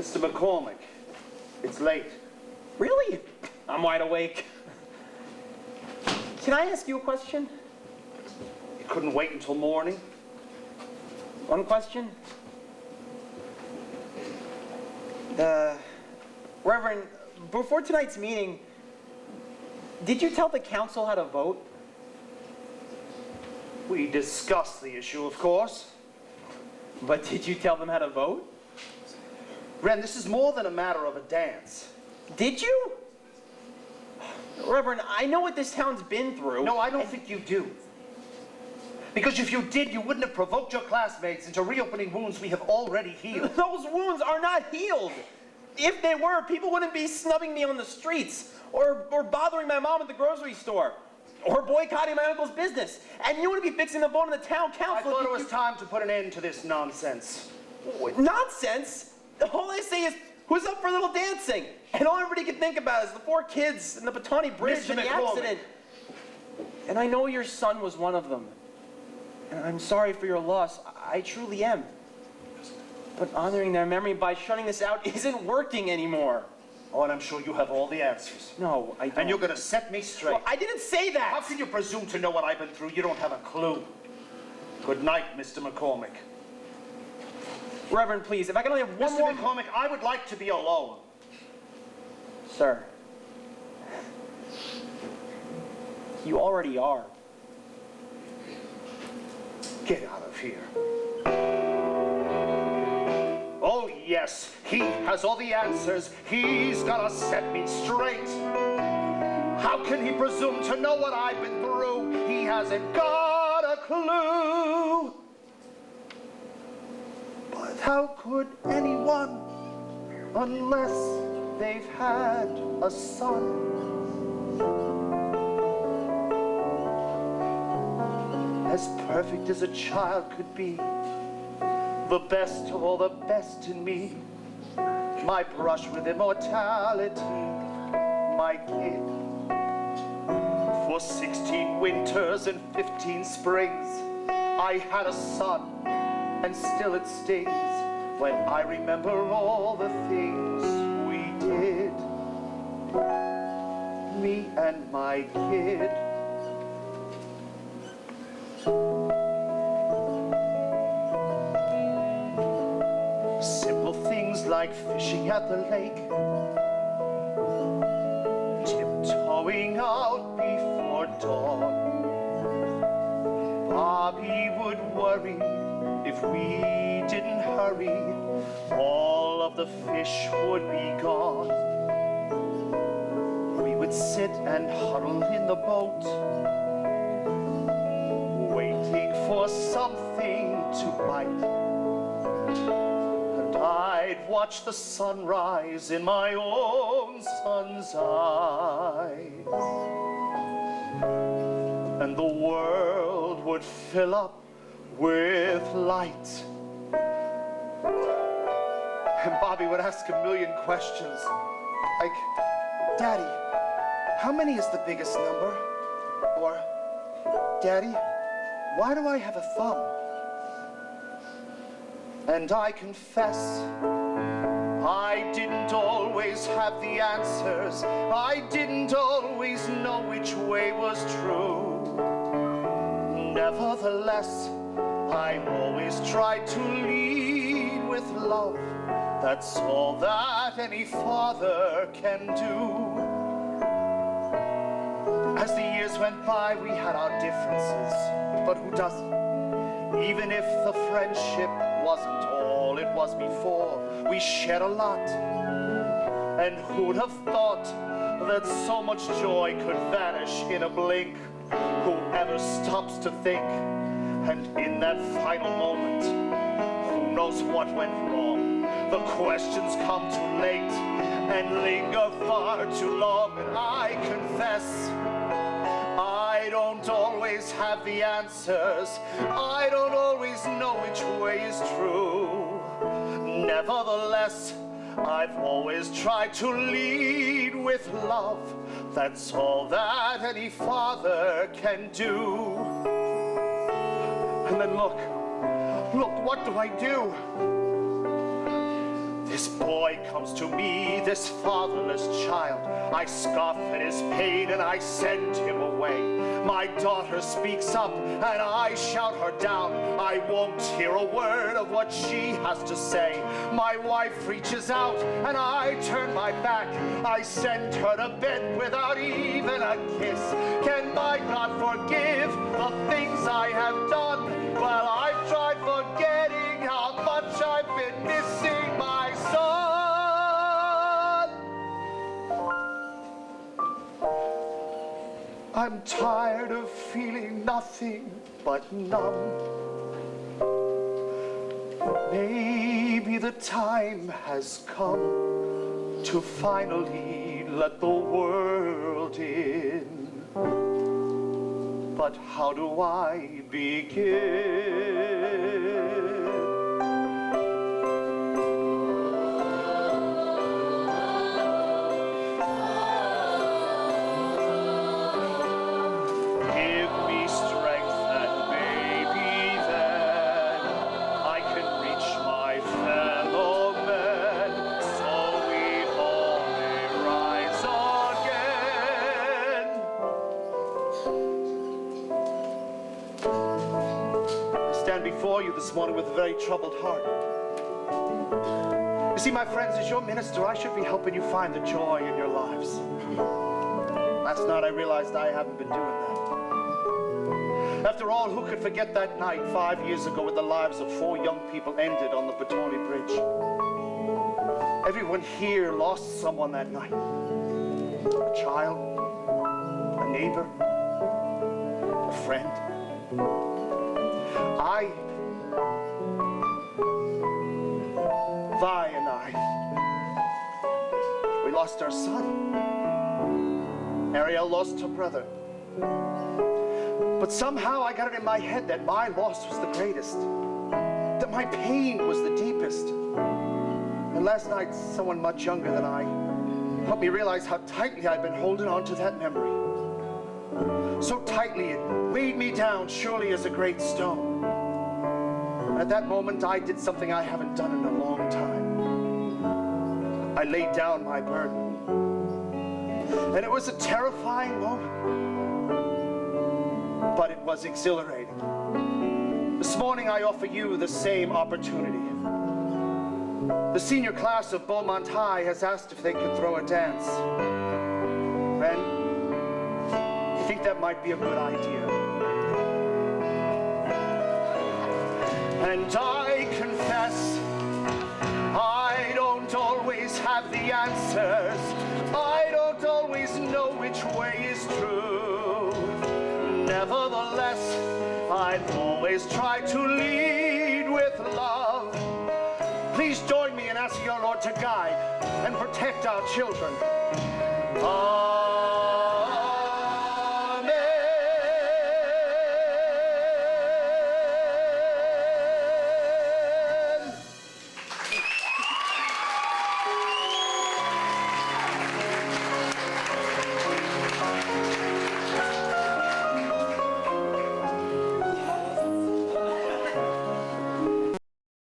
Mr. McCormick, it's late. Really? I'm wide awake. Can I ask you a question? You couldn't wait until morning? One question? Reverend, before tonight's meeting, did you tell the council how to vote? We discussed the issue, of course. But did you tell them how to vote? Ren, this is more than a matter of a dance. Did you? Reverend, I know what this town's been through. No, I don't think you do. Because if you did, you wouldn't have provoked your classmates into reopening wounds we have already healed. Those wounds are not healed. If they were, people wouldn't be snubbing me on the streets, or bothering my mom at the grocery store, or boycotting my uncle's business. And you wouldn't be fixing the vote in the town council. I thought it was time to put an end to this nonsense. Nonsense? All I say is, who's up for a little dancing? And all everybody can think about is the 4 kids and the Batani Bridge and the accident. And I know your son was one of them. And I'm sorry for your loss. I truly am. But honoring their memory by shutting this out isn't working anymore. Oh, and I'm sure you have all the answers. No, I don't. And you're going to set me straight. Well, I didn't say that. How can you presume to know what I've been through? You don't have a clue. Good night, Mr. McCormick. Reverend, please, if I can only have one more... Mr. McCormick, I would like to be alone. Sir. You already are. Get out of here. Oh, yes, he has all the answers. He's gonna set me straight. How can he presume to know what I've been through? He hasn't got a clue. But how could anyone, unless they've had a son? As perfect as a child could be, the best of all the best in me, my brush with immortality, my kid. For 16 winters and 15 springs, I had a son, and still it stings when I remember all the things we did, me and my kid. Simple things like fishing at the lake, tiptoeing out before dawn. Bobby would worry if we didn't hurry, all of the fish would be gone. We would sit and huddle in the boat, waiting for something to bite. And I'd watch the sunrise in my own son's eyes. And the world would fill up with light. And Bobby would ask a million questions, like, Daddy, how many is the biggest number? Or, Daddy, why do I have a thumb? And I confess, I didn't always have the answers. I didn't always know which way was true. Nevertheless, I've always tried to lead with love. That's all that any father can do. As the years went by, we had our differences, but who doesn't? Even if the friendship wasn't all it was before, we shared a lot. And who'd have thought that so much joy could vanish in a blink? Whoever stops to think, and in that final moment, who knows what went wrong? The questions come too late and linger far too long. And I confess, I don't always have the answers. I don't always know which way is true. Nevertheless, I've always tried to lead with love. That's all that any father can do. And then look, what do I do? This boy comes to me, this fatherless child. I scoff at his pain and I send him away. My daughter speaks up and I shout her down. I won't hear a word of what she has to say. My wife reaches out and I turn my back. I send her to bed without even a kiss. Can my God forgive the things I have done? Well, I've tried forgetting how much I've been missing my son. I'm tired of feeling nothing but numb. Maybe the time has come to finally let the world in. But how do I begin? Give me strength and maybe then I can reach my fellow men, so we all may rise again. I stand before you this morning with a very troubled heart. You see, my friends, as your minister, I should be helping you find the joy in your lives. Last night I realized I haven't been doing that. After all, who could forget that night 5 years ago when the lives of 4 young people ended on the Petone Bridge? Everyone here lost someone that night. A child, a neighbor, a friend. Vi and I, we lost our son. Ariel lost her brother. But somehow I got it in my head that my loss was the greatest, that my pain was the deepest. And last night, someone much younger than I helped me realize how tightly I'd been holding on to that memory. So tightly it weighed me down, surely as a great stone. And at that moment, I did something I haven't done in a long time. I laid down my burden. And it was a terrifying moment, but it was exhilarating. This morning I offer you the same opportunity. The senior class of Beaumont High has asked if they could throw a dance. Friend, you think that might be a good idea? And I confess, I don't always have the answers. I don't always know which way is true. Nevertheless, I've always tried to lead with love. Please join me in asking our Lord to guide and protect our children.